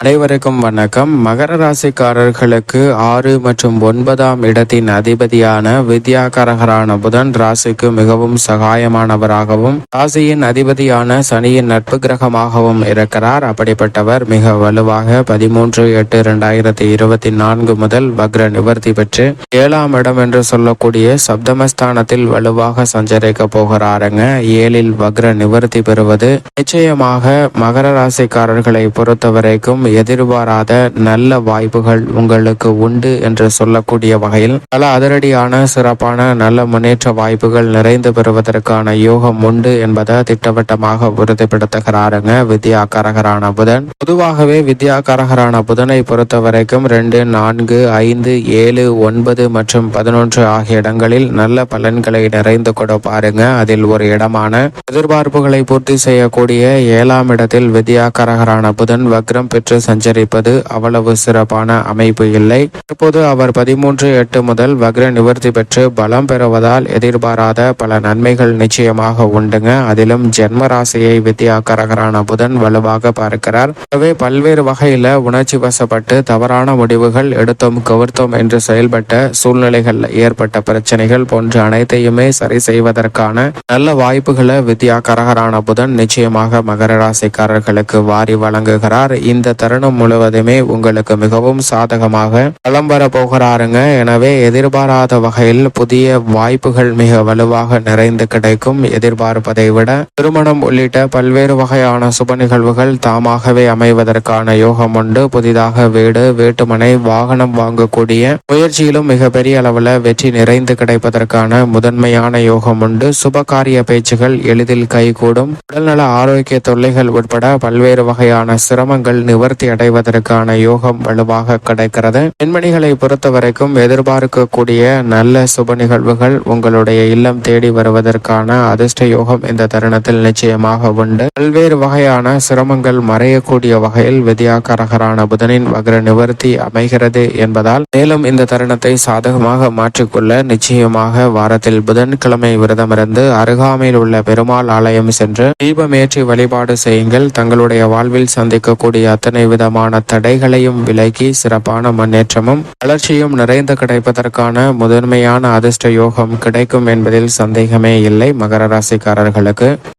அனைவருக்கும் வணக்கம். மகர ராசிக்காரர்களுக்கு 6 மற்றும் 9ஆம் இடத்தின் அதிபதியான வித்யாகாரகரான புதன் ராசிக்கு மிகவும் சகாயமானவராகவும் ராசியின் அதிபதியான சனியின் நட்பு கிரகமாகவும் இருக்கிறார். அப்படிப்பட்டவர் மிக வலுவாக 13/8/2024 முதல் வக்ர நிவர்த்தி பெற்று 7ஆம் இடம் என்று சொல்லக்கூடிய சப்தமஸ்தானத்தில் வலுவாக சஞ்சரிக்க போகிறாருங்க. 7இல் வக்ர நிவர்த்தி பெறுவது நிச்சயமாக மகர ராசிக்காரர்களை பொறுத்தவரைக்கும் எதிர்பாராத நல்ல வாய்ப்புகள் உங்களுக்கு உண்டு என்று சொல்லக்கூடிய வகையில் பல அதிரடியான சிறப்பான நல்ல முன்னேற்ற வாய்ப்புகள் நிறைந்து பெறுவதற்கான யோகம் உண்டு என்பதை திட்டவட்டமாக உறுதிப்படுத்துகிறாருங்க வித்யாகாரகரான புதன். பொதுவாகவே வித்யாகாரகரான புதனை பொறுத்த வரைக்கும் 2, 4, 5, 7, 9 மற்றும் 11 ஆகிய இடங்களில் நல்ல பலன்களை நிறைந்து கொடுப்பாருங்க. அதில் ஒரு இடமான எதிர்பார்ப்புகளை பூர்த்தி செய்யக்கூடிய 7ஆம் இடத்தில் வித்யாகாரகரான புதன் வக்ரம் பெற்று சஞ்சரிப்பது அவ்வளவு சிறப்பான அமைப்பு இல்லை. தற்போது அவர் 13/8 முதல் வக்ர நிவர்த்தி பெற்று பலம் பெறுவதால் எதிர்பாராத பல நன்மைகள் நிச்சயமாக உண்டுங்க. அதிலும் ஜென்ம ராசியை வித்யாகாரகரான புதன் வலுவாக பார்க்கிறார். எனவே பல்வேறு வகையில உணர்ச்சி வசப்பட்டு தவறான முடிவுகள் எடுத்தோம் கவர்த்தோம் என்று செயல்பட்ட சூழ்நிலைகள் ஏற்பட்ட பிரச்சனைகள் போன்ற அனைத்தையுமே சரி செய்வதற்கான நல்ல வாய்ப்புகளை வித்யாகாரகரான புதன் நிச்சயமாக மகர ராசிக்காரர்களுக்கு வாரி வழங்குகிறார். இந்த தருணம் முழுவதுமே உங்களுக்கு மிகவும் சாதகமாக பலம் வர போகிறாருங்க. எனவே எதிர்பாராத வகையில் புதிய வாய்ப்புகள் மிக வலுவாக நிறைந்து கிடைக்கும். எதிர்பார்ப்பதை விட திருமணம் உள்ளிட்ட பல்வேறு வகையான சுப நிகழ்வுகள் தாமாகவே அமைவதற்கான யோகம் உண்டு. புதிதாக வீடு, வீட்டுமனை, வாகனம் வாங்கக்கூடிய முயற்சியிலும் மிகப்பெரிய அளவில் வெற்றி நிறைந்து கிடைப்பதற்கான முதன்மையான யோகம் உண்டு. சுபகாரிய பேச்சுகள் எளிதில் கைகூடும். உடல்நல ஆரோக்கிய தொல்லைகள் உட்பட பல்வேறு வகையான சிரமங்கள் நிவர்த்தி அடைவதற்கான யோகம் வலுவாக கிடைக்கிறது. பெண்மணிகளை பொறுத்த வரைக்கும் எதிர்பார்க்கக்கூடிய நல்ல சுப நிகழ்வுகள் உங்களுடைய இல்லம் தேடி வருவதற்கான அதிர்ஷ்ட யோகம் இந்த தருணத்தில் நிச்சயமாக உண்டு. பல்வேறு வகையான சிரமங்கள் மறையக்கூடிய வகையில் வித்யாகாரகரான புதனின் வக்ர நிவர்த்தி அமைகிறது என்பதால் மேலும் இந்த தருணத்தை சாதகமாக மாற்றிக்கொள்ள நிச்சயமாக வாரத்தில் புதன்கிழமை விரதமிருந்து அருகாமையில் உள்ள பெருமாள் ஆலயம் சென்று தீபமேற்றி வழிபாடு செய்யுங்கள். தங்களுடைய வாழ்வில் சந்திக்கக்கூடிய அத்தனை விதமான தடைகளையும் விலக்கி சிறப்பான முன்னேற்றமும் வளர்ச்சியும் நிறைந்து கிடைப்பதற்கான முதன்மையான அதிர்ஷ்ட யோகம் கிடைக்கும் என்பதில் சந்தேகமே இல்லை. மகர ராசிக்காரர்களுக்கு